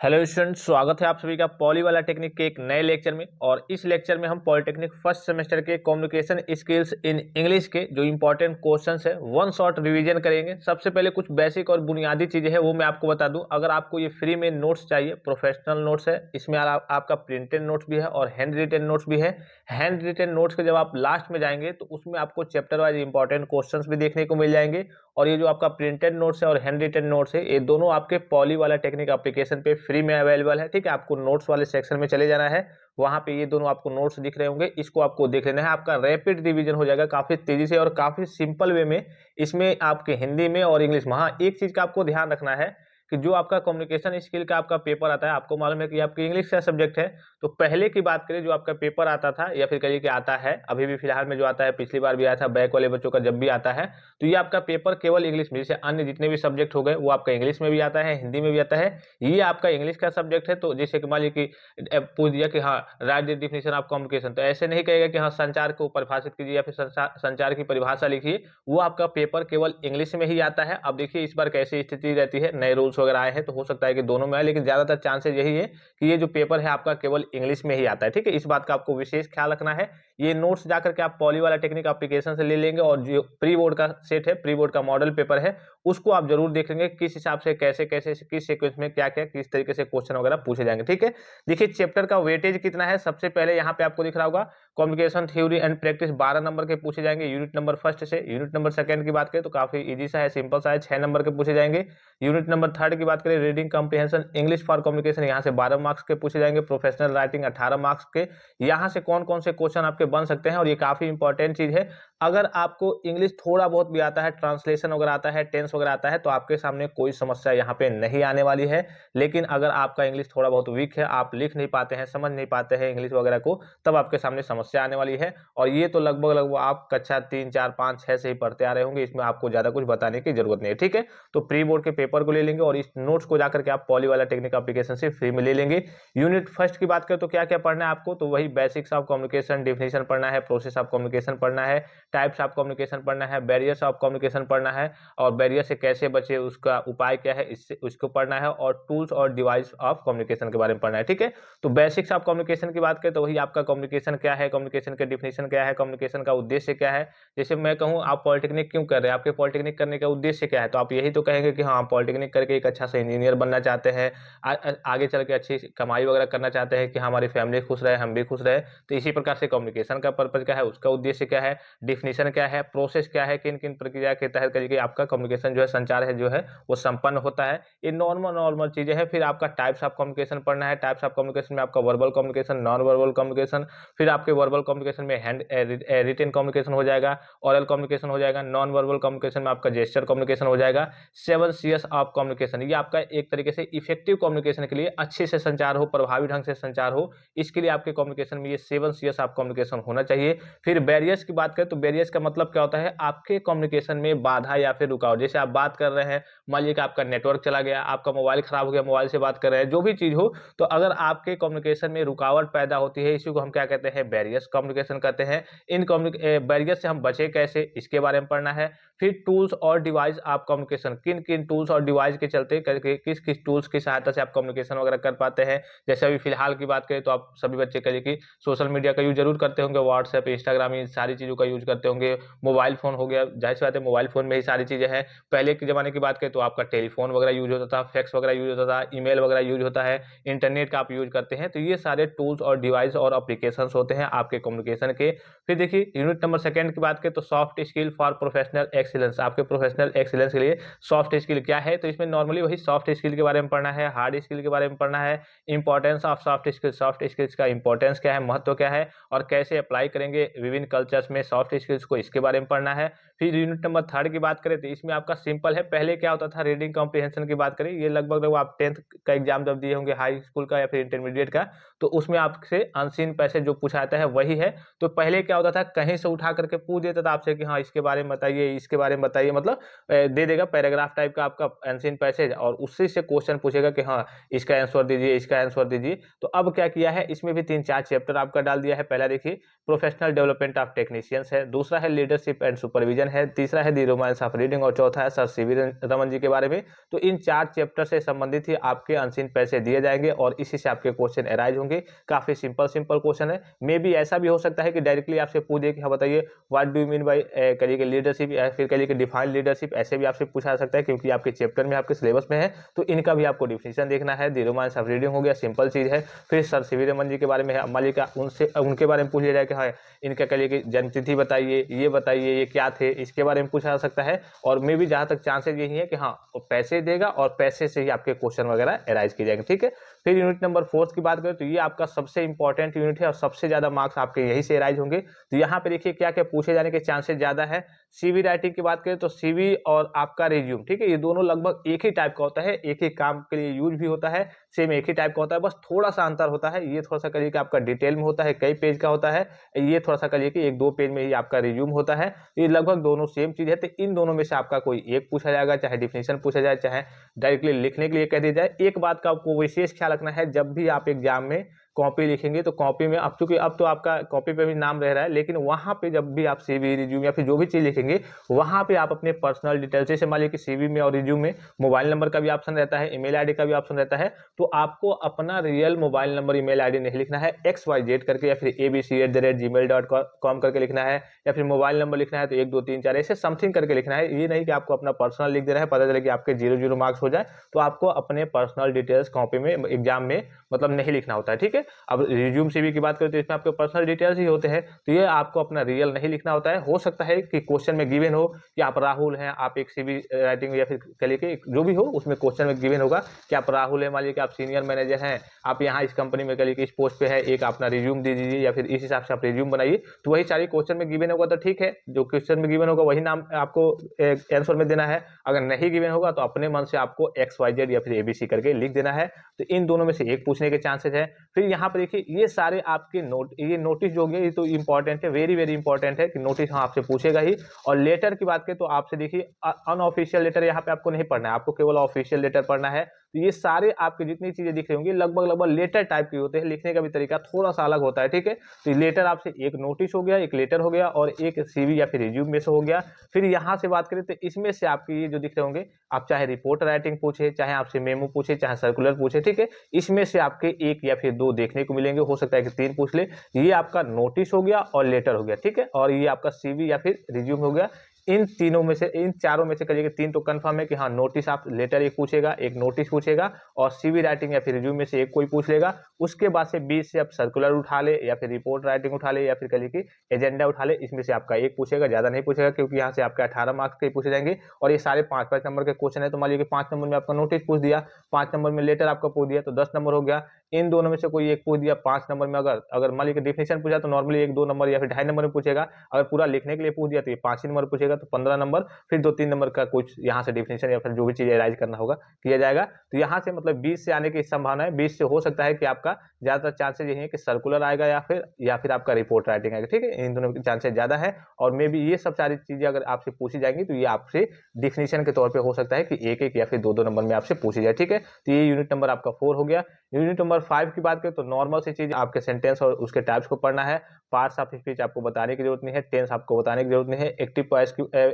Hello students, स्वागत है आप सभी का पॉली वाला टेक्निक के एक नए लेक्चर में। और इस लेक्चर में हम पॉलिटेक्निक फर्स्ट सेमेस्टर के कम्युनिकेशन स्किल्स इन इंग्लिश के जो इंपॉर्टेंट क्वेश्चंस है वन शॉट रिवीजन करेंगे। सबसे पहले कुछ बेसिक और बुनियादी चीजें हैं वो मैं आपको बता दूं। अगर आपको ये फ्री में नोट्स चाहिए, प्रोफेशनल नोट्स है, इसमें आपका प्रिंटेड नोट्स भी है और हैंड रिटेन नोट्स भी है। हैंड रिटेन नोट्स के जब आप लास्ट में जाएंगे तो उसमें आपको चैप्टर वाइज इंपॉर्टेंट क्वेश्चंस भी देखने को मिल जाएंगे। और ये जो आपका प्रिंटेड नोट्स है और हैंड रिटेन नोट्स है, ये दोनों आपके पॉली वाला टेक्निक एप्लीकेशन पे फ्री में अवेलेबल है। ठीक है, आपको नोट्स वाले सेक्शन में चले जाना है, वहां पे ये दोनों आपको नोट्स दिख रहे होंगे, इसको आपको देख लेना है। आपका रैपिड रिवीजन हो जाएगा काफी तेजी से और काफी सिंपल वे में। इसमें आपके हिंदी में और इंग्लिश में, हाँ एक चीज का आपको ध्यान रखना है कि जो आपका कम्युनिकेशन स्किल का आपका पेपर आता है, आपको मालूम है कि आपकी इंग्लिश का सब्जेक्ट है, तो पहले की बात करें जो आपका पेपर आता था या फिर कहिए कि आता है अभी भी फिलहाल में जो आता है, पिछली बार भी आया था, बैक वाले बच्चों का जब भी आता है तो ये आपका पेपर केवल इंग्लिश में, जैसे अन्य जितने भी सब्जेक्ट हो गए वो आपका इंग्लिश में भी आता है, हिंदी में भी आता है। ये आपका इंग्लिश का सब्जेक्ट है, तो जैसे कि मान लीजिए कि पूछ दिया कि हाँ right the definition of communication, तो ऐसे नहीं कहेगा कि हाँ संचार को परिभाषित कीजिए या फिर संचार की परिभाषा लिखिए। वो आपका पेपर केवल इंग्लिश में ही आता है। अब देखिए इस बार कैसी स्थिति रहती है, नए रूल्स वगैरह आए हैं तो हो सकता है कि दोनों में आए, लेकिन ज्यादातर चांसेस यही है कि ये जो पेपर है आपका केवल इंग्लिश में ही आता है। ठीक है, इस बात का आपको विशेष ख्याल रखना है। ये नोट्स जाकर के आप पॉली वाला टेक्निक एप्लीकेशन से ले लेंगे और जो प्री बोर्ड का सेट है, प्री बोर्ड का मॉडल पेपर है, उसको आप जरूर देख लेंगे किस हिसाब से कैसे कैसे किस सीक्वेंस में क्या क्या किस तरीके से क्वेश्चन वगैरह पूछे जाएंगे। ठीक है, देखिए चैप्टर का वेटेज कितना है। सबसे पहले यहाँ पे आपको दिख रहा होगा communication theory and practice 12 number के पूछे जाएंगे यूनिट नंबर फर्स्ट से। यूनिट नंबर सेकंड की बात करें तो काफी इजी सा है, सिंपल सा है, 6 नंबर के पूछे जाएंगे। यूनिट नंबर थर्ड की बात करें reading comprehension English for communication, यहाँ से 12 मार्क्स के पूछे जाएंगे। प्रोफेशनल राइटिंग 18 मार्क्स के। यहाँ से कौन कौन से क्वेश्चन आपके बन सकते हैं, और ये काफी इंपॉर्टेंट चीज है, अगर आपको इंग्लिश थोड़ा बहुत भी आता है, ट्रांसलेशन वगैरह आता है, टेंस वगैरह आता है, तो आपके सामने कोई समस्या यहाँ पे नहीं आने वाली है। लेकिन अगर आपका इंग्लिश थोड़ा बहुत वीक है, आप लिख नहीं पाते हैं, समझ नहीं पाते हैं इंग्लिश वगैरह को, तब आपके सामने समस्या आने वाली है। और ये तो लगभग लगभग आप कक्षा 3, 4, 5, 6 से ही पढ़ते आ रहे होंगे, इसमें आपको ज्यादा कुछ बताने की जरूरत नहीं है। ठीक है, तो प्री बोर्ड के पेपर को ले लेंगे और इस नोट्स को जाकर के आप पॉली वाला टेक्निक एप्लीकेशन से फ्री में ले लेंगे। यूनिट फर्स्ट की बात करें तो क्या क्या पढ़ना है आपको, तो वही बेसिक्स ऑफ कम्युनिकेशन, डिफिनेशन पढ़ना है, प्रोसेस ऑफ कम्युनिकेशन पढ़ना है, टाइप्स ऑफ कम्युनिकेशन पढ़ना है, बैरियर्स ऑफ कम्युनिकेशन पढ़ना है, और बैरियर से कैसे बचे उसका उपाय क्या है इससे उसको पढ़ना है, और टूल्स और डिवाइस ऑफ कम्युनिकेशन के बारे में पढ़ना है। ठीक है, तो बेसिक्स ऑफ कम्युनिकेशन की बात करें तो वही आपका कम्युनिकेशन क्या है, कम्युनिकेशन के डिफिनेशन क्या है, कम्युनिकेशन का उद्देश्य क्या है। जैसे मैं कहूँ आप पॉलिटेक्निक क्यों कर रहे हैं, आपके पॉलिटेक्निक करने का उद्देश्य क्या है, तो आप यही तो कहेंगे कि हाँ पॉलिटेक्निक करके एक अच्छा सा इंजीनियर बनना चाहते हैं, आगे चल के अच्छी कमाई वगैरह करना चाहते हैं कि हमारी फैमिली खुश रहे, हम भी खुश रहे। तो इसी प्रकार से कम्युनिकेशन का पर्पज क्या है, उसका उद्देश्य क्या है, डिफिनेशन क्या है, प्रोसेस क्या है, किन किन प्रक्रिया के तहत करके आपका कम्युनिकेशन जो है, संचार है जो है वो संपन्न होता है। ये नॉर्मल नॉर्मल चीजें हैं। फिर आपका टाइप्स ऑफ कम्युनिकेशन पढ़ना है। टाइप्स ऑफ कम्युनिकेशन में आपका verbal communication, non verbal communication, फिर आपके वर्बल कम्युनिकेशन में हैंड रिटेन कम्युनिकेशन हो जाएगा, ओरल कम्युनिकेशन हो जाएगा, नॉन वर्बल कम्युनिकेशन में आपका जेस्चर कम्युनिकेशन हो जाएगा। 7 Cs ऑफ कम्युनिकेशन, ये आपका एक तरीके से इफेक्टिव कम्युनिकेशन के लिए, अच्छे से संचार हो, प्रभावी ढंग से संचार हो, इसके लिए आपके कम्युनिकेशन में ये 7 Cs ऑफ कम्युनिकेशन होना चाहिए। फिर बैरियर्स की बात करें तो बैरियर्स का मतलब क्या होता है, आपके कम्युनिकेशन में बाधा या फिर रुकावट। जैसे आप बात कर रहे हैं, मान लीजिए कि आपका नेटवर्क चला गया, आपका मोबाइल खराब हो गया, मोबाइल से बात कर रहे हैं, जो भी चीज हो, तो अगर आपके कम्युनिकेशन में रुकावट पैदा होती है, इसी को हम क्या कहते हैं, बैरियर्स कम्युनिकेशन कहते हैं। इन बैरियर से हम बचे कैसे, इसके बारे में पढ़ना है। फिर टूल्स और डिवाइस ऑफ कम्युनिकेशन, किन किन टूल्स और डिवाइस के चलते करके किस किस टूल्स की सहायता से आप कम्युनिकेशन वगैरह कर पाते हैं। जैसे अभी फिलहाल की बात करें तो आप सभी बच्चे कहिए कि सोशल मीडिया का यूज जरूर करते होंगे, व्हाट्सएप, इंस्टाग्राम, इन सारी चीजों का यूज करते होंगे। मोबाइल फोन हो गया, जाहिर सी बात है मोबाइल फोन में ही सारी चीजें हैं। पहले के जमाने की बात करें तो आपका टेलीफोन वगैरह यूज होता था, फैक्स वगैरह यूज होता था, ईमेल वगैरह यूज होता है, इंटरनेट का आप यूज करते हैं। तो ये सारे टूल्स और डिवाइस और एप्लीकेशन होते हैं आपके कम्युनिकेशन के। फिर देखिए यूनिट नंबर सेकंड की बात करें तो soft skill for professional excellence, आपके प्रोफेशनल एक्सीलेंस के लिए सॉफ्ट स्किल क्या है, तो इसमें नॉर्मली वही सॉफ्ट स्किल के बारे में पढ़ना है, हार्ड स्किल के बारे में पढ़ना है, importance of soft skill, soft skills का इंपॉर्टेंस क्या है, महत्व क्या है, और कैसे अप्लाई करेंगे विभिन्न कल्चर्स में सॉफ्ट स्किल्स को, इसके बारे में पढ़ना है। फिर यूनिट नंबर थर्ड की बात करें तो इसमें आपका सिंपल है, पहले क्या होता था, रीडिंग कॉम्प्रिहेंशन की बात करें, ये लगभग आप 10th का एग्जाम जब दिए होंगे, हाई स्कूल का या फिर इंटरमीडिएट का, तो उसमें आपसे अनसीन पैसेज जो पूछा जाता है वही है। तो पहले क्या होता था, कहीं से उठा करके पूछ देता था आपसे कि हाँ इसके बारे में बताइए, इसके बारे में बताइए, मतलब दे देगा पैराग्राफ टाइप का आपका अनसीन पैसेज, और उसी से क्वेश्चन पूछेगा कि हाँ इसका आंसर दीजिए, इसका आंसर दीजिए। तो अब क्या किया है, इसमें भी 3-4 चैप्टर आपका डाल दिया है। पहला देखिए प्रोफेशनल डेवलपमेंट ऑफ टेक्नीशियंस है, दूसरा है लीडरशिप एंड सुपरविजन है, तीसरा है द रोमांस ऑफ रीडिंग और चौथा है सर सीवी रमन जी के बारे में। तो इन 4 चैप्टर से संबंधित ही आपके अनसीन पैसे दिए जाएंगे और इसी से आपके क्वेश्चन अराइज होंगे। काफी सिंपल क्वेश्चन है। मे बी ऐसा भी हो सकता है कि डायरेक्टली आपसे पूछ दे कि हाँ बताइए what do you mean bye करिए लीडरशिप, या फिर करिए डिफाइन लीडरशिप, ऐसे भी आपसे पूछा जा सकता है क्योंकि आपके चैप्टर में आपके सिलेबस में है। तो इनका भी आपको डिफिनेशन देखना है। द रोमांस ऑफ रीडिंग हो गया, सिंपल चीज है। फिर सर सीवी रमन जी के बारे में है, अम्बाली का उनसे उनके बारे में पूछ लिया जाए कि हाँ इनका करिए कि जन्मतिथि बताइए, ये बताइए ये क्या थे, इसके बारे में पूछा जा सकता है। और मे भी जहां तक चांसेस यही है कि हाँ वो पैसे देगा और पैसे से ही आपके क्वेश्चन वगैरह अराइज किए जाएंगे। ठीक है। फिर यूनिट नंबर 4 की बात करें तो ये आपका सबसे इंपॉर्टेंट यूनिट है और सबसे ज्यादा मार्क्स आपके यही से अराइज होंगे। तो यहाँ पे देखिए क्या क्या पूछे जाने के चांसेस ज्यादा है। सीवी राइटिंग की बात करें तो सीवी और आपका रिज्यूम, ठीक है, ये दोनों लगभग एक ही टाइप का होता है, एक ही काम के लिए यूज भी होता है, सेम एक ही टाइप का होता है, बस थोड़ा सा अंतर होता है। ये थोड़ा सा करिए कि आपका डिटेल में होता है, कई पेज का होता है, ये थोड़ा सा करिए कि 1-2 पेज में ही आपका रिज्यूम होता है। ये लगभग दोनों सेम चीज है। तो इन दोनों में से आपका कोई एक पूछा जाएगा, चाहे डिफिनेशन पूछा जाए, चाहे डायरेक्टली लिखने के लिए कह दिया जाए। एक बात का आपको विशेष ख्याल रखना है, जब भी आप एग्जाम में कॉपी लिखेंगे तो कॉपी में अब चूंकि अब तो आपका कॉपी पे भी नाम रह रहा है, लेकिन वहां पे जब भी आप सीवी रिज्यूम या फिर जो भी चीज लिखेंगे वहां पे आप अपने पर्सनल डिटेल्स, जैसे मान लीजिए कि सीवी में और रिज्यूम में मोबाइल नंबर का भी ऑप्शन रहता है, ईमेल आईडी का भी ऑप्शन रहता है। तो आपको अपना real mobile number email ID नहीं लिखना है XYZ करके, या फिर abc@gmail.com करके लिखना है, या फिर मोबाइल नंबर लिखना है तो 1 2 3 4 ऐसे समथिंग करके लिखना है। ये नहीं कि आपको अपना पर्सनल लिख देना है, पता चले कि आपके 0-0 मार्क्स हो जाए। तो आपको अपने पर्सनल डिटेल्स कॉपी में एग्जाम में मतलब नहीं लिखना होता है। ठीक है। अब रिज्यूम सीवी की बात करें तो इसमें आपके पर्सनल डिटेल्स ही होते हैं, तो ये आपको अपना रियल नहीं लिखना होता है। हो सकता है कि क्वेश्चन में गिवन हो कि आप राहुल हैं, आप एक सीवी राइटिंग या फिर कह के जो भी हो उसमें क्वेश्चन में गिवन होगा कि आप राहुल है, मान लीजिए कि आप सीनियर मैनेजर हैं, आप यहाँ इस कंपनी में कह इस पोस्ट पे है, एक अपना रिज्यूम दे दीजिए या फिर इस हिसाब से आप रिज्यूम बनाइए। तो वही सारी क्वेश्चन में गिवन होगा तो ठीक है, जो क्वेश्चन में गिवन होगा वही नाम आपको आंसर में देना है। अगर नहीं गिवन होगा तो अपने मन से आपको XYZ या फिर ABC करके लिख देना है। तो इन दोनों में से एक पूछने के चांसेस है। फिर यहाँ पर देखिए ये सारे आपके ये नोटिस जो हो गया, ये तो इंपॉर्टेंट है, वेरी वेरी इंपॉर्टेंट है कि नोटिस हाँ आपसे पूछेगा ही। और लेटर की बात करें तो आपसे देखिए अनऑफिशियल लेटर यहाँ पे आपको नहीं पढ़ना है, आपको केवल ऑफिशियल लेटर पढ़ना है। तो ये सारे आपके जितनी चीजें दिख रही होंगी लगभग लेटर टाइप की होते हैं, लिखने का भी तरीका थोड़ा सा अलग होता है। ठीक है। तो लेटर आपसे एक नोटिस हो गया, एक लेटर हो गया और एक सीवी या फिर रिज्यूम में से हो गया। फिर यहाँ से बात करें तो इसमें से आपके ये जो दिख रहे होंगे, आप चाहे रिपोर्ट राइटिंग पूछे, चाहे आपसे मेमो पूछे, चाहे सर्कुलर पूछे, ठीक है, इसमें से आपके 1 या फिर 2 देखने को मिलेंगे, हो सकता है कि 3 पूछ ले। ये आपका नोटिस हो गया और लेटर हो गया। ठीक है। और ये आपका सीवी या फिर रिज्यूम हो गया। इन तीनों में से, इन चारों में से करिए 3 तो कंफर्म है कि हाँ नोटिस आप लेटर एक पूछेगा, एक नोटिस पूछेगा और सीवी राइटिंग या फिर रिज्यूम में से एक कोई पूछ लेगा। उसके बाद से 20 से आप सर्कुलर उठा ले या फिर रिपोर्ट राइटिंग उठा ले या फिर कहिए कि एजेंडा उठा ले, इसमें से आपका एक पूछेगा, ज्यादा नहीं पूछेगा क्योंकि यहाँ से आपके 18 मार्क्स के पूछे जाएंगे और ये सारे 5-5 नंबर के क्वेश्चन है। तो मान लीजिए 5 नंबर में आपका नोटिस पूछ दिया, 5 नंबर में लेटर आपका पूछ दिया तो 10 नंबर हो गया। इन दोनों में से कोई एक पूछ दिया 5 नंबर में, अगर मान लीजिए डिफिनेशन पूछा तो नॉर्मली 1-2 नंबर या फिर 2.5 नंबर में पूछेगा। अगर पूरा लिखने के लिए पूछ दिया तो ये 5 ही नंबर पूछेगा, तो 15 नंबर। फिर 2-3 नंबर का कुछ यहाँ से डिफिनेशन या फिर जो भी चीज राइज करना होगा किया जाएगा। तो यहाँ से मतलब 20 से आने की संभावना है। 20 से हो सकता है कि आपका ज्यादातर चांसेस यही है कि सर्कुलर आएगा या फिर आपका रिपोर्ट राइटिंग आएगा। ठीक है। इन दोनों के चांसेस ज्यादा है और मे बी ये सब सारी चीजें अगर आपसे पूछी जाएंगी तो ये आपसे डिफिनेशन के तौर पर हो सकता है कि 1-1 या फिर 2-2 नंबर में आपसे पूछी जाए। ठीक है। तो ये यूनिट नंबर आपका 4 हो गया। यूनिट नंबर 5 की बात करें तो नॉर्मल सी चीज, आपके सेंटेंस और उसके टाइप्स को पढ़ना है। पार्ट्स ऑफ स्पीच आपको बताने की जरूरत नहीं है, टेंस आपको बताने की जरूरत नहीं है।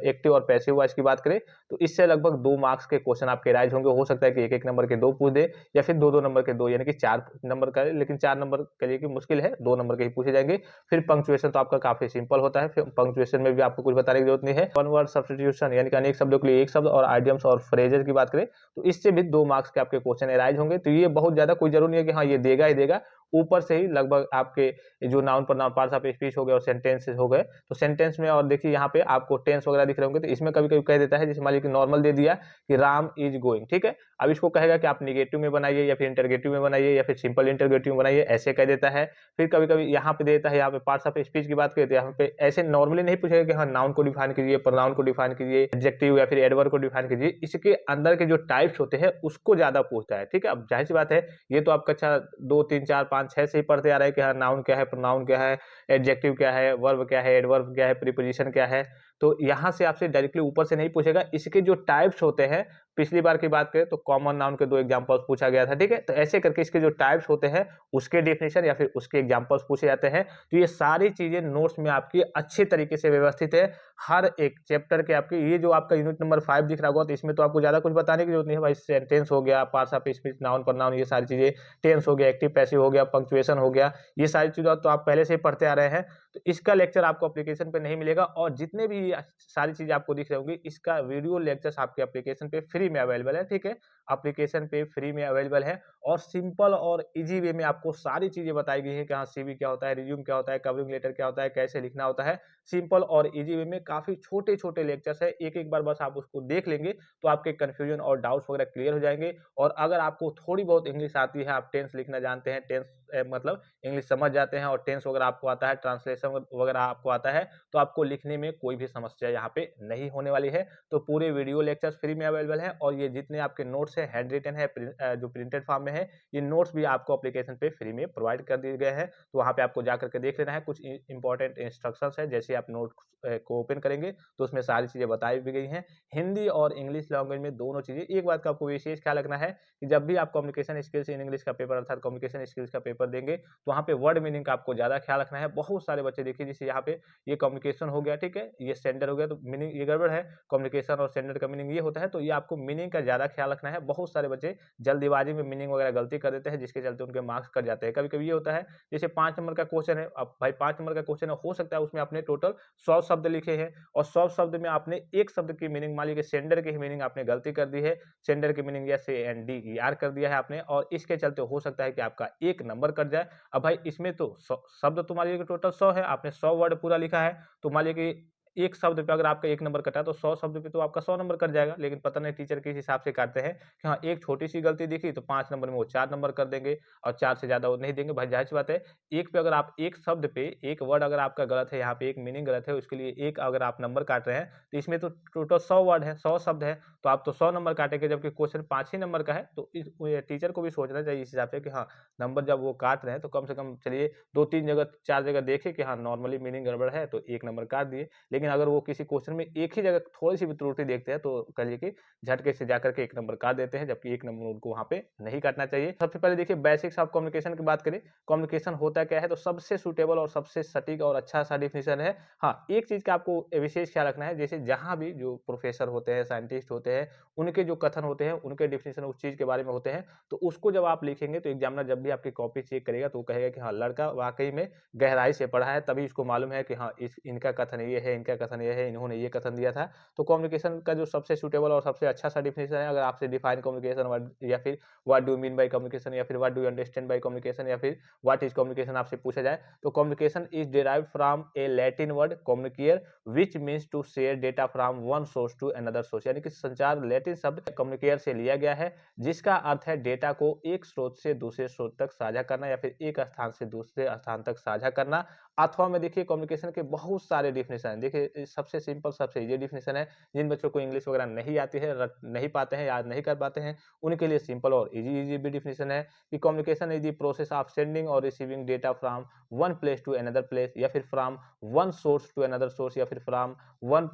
एक्टिव और पैसिव वॉइस की बात करें तो इससे लगभग 2 मार्क्स के क्वेश्चन आपके राइज होंगे। हो सकता है कि 1-1 नंबर के 2 पूछ दे या फिर 2-2 नंबर के 2, यानी कि 4 नंबर का, लेकिन 4 नंबर के लिए की मुश्किल है, 2 नंबर के ही पूछे जाएंगे। फिर पंक्चुएशन तो आपका काफी सिंपल होता है, पंक्चुएशन में भी आपको कुछ बताने की जरूरत नहीं है। वन वर्ड सब्स्टिट्यूशन यानी कि अनेक शब्दों के लिए एक शब्द, और आइडियम्स और फ्रेजेस की बात करें तो इससे भी 2 मार्क्स के आपके क्वेश्चन राइज होंगे। तो ये बहुत ज्यादा कोई जरूरी नहीं है कि हाँ ये देगा ही देगा, ऊपर से ही लगभग आपके जो noun pronoun parts of speech हो गए और सेंटेंसेस हो गए। तो सेंटेंस में और देखिए यहाँ पे आपको टेंस वगैरह दिख रहे होंगे, तो इसमें कभी कभी कह देता है, जैसे मान लीजिए नॉर्मल दे दिया कि राम इज गोइंग, ठीक है, अब इसको कहेगा कि आप निगेटिव में बनाइए या फिर इंटरगेटिव में बनाइए या फिर सिंपल इंटरगेटिव में बनाइए, ऐसे कह देता है। फिर कभी कभी यहाँ पे देता है, यहाँ पे पार्ट्स ऑफ स्पीच की बात करते हैं, यहाँ पे ऐसे नॉर्मली नहीं पूछेगा कि हाँ नाउन को डिफाइन कीजिए, प्रोनाउन को डिफाइन कीजिए, एडजेक्टिव या फिर एडवर्ब को डिफाइन कीजिए, इसके अंदर के जो टाइप्स होते हैं उसको ज्यादा पूछता है। ठीक है। अब जाहिर सी बात है, ये तो आप कक्षा 2, 3, 4, 5, 6 से ही पढ़ते आ रहे हैं कि हाँ नाउन क्या है, प्रोनाउन क्या है, एडजेक्टिव क्या है, वर्ब क्या है, एडवर्ब क्या है, प्रीपोजिशन क्या है। तो यहाँ से आपसे डायरेक्टली ऊपर से नहीं पूछेगा। इसके जो टाइप्स होते हैं, पिछली बार की बात करें तो कॉमन नाउन के 2 एग्जांपल्स पूछा गया था, ठीक है। तो ऐसे करके इसके जो टाइप्स होते हैं उसके डेफिनेशन या फिर उसके एग्जांपल्स पूछे जाते हैं। तो ये सारी चीजें नोट्स में आपकी अच्छे तरीके से व्यवस्थित है। हर एक चैप्टर के आपके, ये जो आपका यूनिट नंबर 5 दिख रहा होगा, तो इसमें तो आपको ज्यादा कुछ बताने की जरूरत नहीं है भाई। सेंटेंस हो गया, parts of speech, noun pronoun, ये सारी चीजें, टेंस हो गया, एक्टिव पैसिव हो गया, पंक्चुएशन हो गया, ये सारी चीजें तो आप पहले से ही पढ़ते आ रहे हैं। तो इसका लेक्चर आपको एप्लीकेशन पे नहीं मिलेगा, और जितने भी सारी चीजें आपको दिख रही होंगी, इसका वीडियो लेक्चर्स आपके एप्लीकेशन पे फ्री में अवेलेबल है, ठीक है। एप्लीकेशन पे फ्री में अवेलेबल है, और सिंपल और इजी वे में आपको सारी चीजें बताई गई हैं कि हाँ सीवी क्या होता है, रिज्यूम क्या होता है, कवरिंग लेटर क्या होता है, कैसे लिखना होता है। सिंपल और इजी वे में काफी छोटे छोटे लेक्चर्स है, एक एक बार बस आप उसको देख लेंगे तो आपके कंफ्यूजन और डाउट्स वगैरह क्लियर हो जाएंगे। और अगर आपको थोड़ी बहुत इंग्लिश आती है, आप टेंस लिखना जानते हैं, टेंस मतलब इंग्लिश समझ जाते हैं, और टेंस वगैरह आपको आता है, ट्रांसलेशन वगैरह आपको आता है, तो आपको लिखने में कोई भी समस्या यहाँ पे नहीं होने वाली है। तो पूरे वीडियो लेक्चर्स फ्री में अवेलेबल है, और ये जितने आपके नोट्स है, हैंड रिटन है, जो प्रिंटेड फॉर्म में है, ये नोट्स भी आपको एप्लीकेशन पे फ्री में प्रोवाइड कर दिए गए हैं। तो वहाँ पे आपको जाकर के देख लेना है। कुछ इंपॉर्टेंट इंस्ट्रक्शंस है, जैसे आप नोट को ओपन करेंगे तो उसमें सारी चीजें बताई भी गई हैं, हिंदी और इंग्लिश लैंग्वेज में दोनों चीजें। एक बात का आपको विशेष ख्याल रखना है कि जब भी आप कम्युनिकेशन स्किल्स इन इंग्लिश का पेपर अर्थात कम्युनिकेशन स्किल्स का पेपर देंगे, तो वहाँ पे वर्ड मीनिंग का आपको ज्यादा ख्याल रखना है। बहुत सारे बच्चे देखिए, जैसे यहाँ पे ये कम्युनिकेशन हो गया, ठीक है, ये सेंडर हो गया, तो मीनिंग ये गड़बड़ है, कम्युनिकेशन और सेंडर का मीनिंग ये होता है, तो ये आपको मीनिंग का ज्यादा ख्याल रखना है। बहुत सारे बच्चे जल्दीबाजी में मीनिंग वगैरह गलती कर देते हैं, जिसके चलते उनके मार्क्स कट जाते हैं। कभी कभी ये होता है, जैसे 5 नंबर का क्वेश्चन है, अब भाई 5 नंबर का क्वेश्चन है, हो सकता है उसमें आपने टोटल 100 शब्द लिखे हैं, और 100 शब्द में आपने एक शब्द की मीनिंग, मान लीजिए सेंडर की मीनिंग आपने गलती कर दी है, सेंडर की मीनिंग SANDER कर दिया है आपने, और इसके चलते हो सकता है कि आपका 1 नंबर कट जाए। अब भाई इसमें तो शब्द तो मान लीजिए कि टोटल 100 है, आपने 100 वर्ड पूरा लिखा है, तो मान लीजिए कि एक शब्द पे अगर आपका 1 नंबर कटा, तो 100 शब्द पे तो आपका 100 नंबर कट जाएगा। लेकिन पता नहीं टीचर किस हिसाब से काटते हैं कि हाँ, एक छोटी-सी गलती दिखी तो 5 नंबर में वो 4 नंबर कर देंगे, और 4 से ज़्यादा वो नहीं देंगे। भाई ज़ाहिर-सी बात है, एक पे अगर आप एक शब्द पे, एक वर्ड अगर आपका गलत है, यहाँ पे एक मीनिंग गलत है, उसके लिए एक अगर आप नंबर काट रहे हैं, तो इसमें तो टोटल 100 वर्ड है, 100 शब्द है, तो आप तो 100 नंबर काटेंगे, जबकि क्वेश्चन 5 ही नंबर का है। तो इस टीचर को भी सोचना चाहिए इस हिसाब से कि हाँ, नंबर जब वो काट रहे हैं तो कम से कम चलिए 2-3 जगह, 4 जगह देखें कि हाँ, नॉर्मली मीनिंग गड़बड़ है, तो 1 नंबर काट दिए। लेकिन अगर वो किसी क्वेश्चन में एक ही जगह थोड़ी-सी भी त्रुटि देखते हैं, तो कहिए कि झटके से जाकर के 1 नंबर काट देते हैं, जबकि 1 नंबर उनको वहाँ पे नहीं काटना चाहिए। सबसे पहले देखिए, बेसिक्स ऑफ कम्युनिकेशन की बात करें, कम्युनिकेशन होता क्या है, तो सबसे सूटेबल और सबसे सटीक और अच्छा सा डेफिनेशन है। हाँ, एक चीज़ का आपको विशेष ख्याल रखना है, जैसे जहाँ भी जो प्रोफेसर होते हैं, साइंटिस्ट होते हैं, उनके जो कथन होते हैं, उनके डेफिनेशन उस चीज़ के बारे में होते हैं, तो उसको जब आप लिखेंगे तो एग्जामिनर जब भी आपकी कॉपी चेक करेगा, तो वो कहेगा कि हाँ, लड़का वाक़ई में गहराई से पढ़ा है, तभी इसको मालूम है कि हाँ, इस इनका कथन ये है, इनका कथन ये है, इन्होंने ये कथन दिया था। तो कम्युनिकेशन का जो सबसे सूटेबल और सबसे अच्छा सा डेफिनेशन है, अगर आपसे डिफाइन कम्युनिकेशन वर्ड, या फिर what do you mean by communication, या फिर what do you understand by communication, या फिर व्हाट इज कम्युनिकेशन आपसे पूछा जाए, तो communication is derived from a Latin word communicare which means to share data from one source to another source, यानी कि संचार लैटिन शब्द कम्युनिकेयर से लिया गया है, जिसका अर्थ है डेटा को एक स्रोत से दूसरे स्रोत तक साझा करना, या फिर एक स्थान से दूसरे स्थान तक साझा करना। अथवा में देखिए, कम्युनिकेशन के बहुत सारे डेफिनेशन हैं। देखिए, सबसे सिंपल सबसे इजी डेफिनेशन है, जिन बच्चों को इंग्लिश वगैरह नहीं आती है, रट नहीं पाते हैं, याद नहीं कर पाते हैं, उनके लिए सिंपल और इजी भी डेफिनेशन है कि communication is the process of sending और receiving data from one place to another place, या फिर from one source to another source, या फिर from one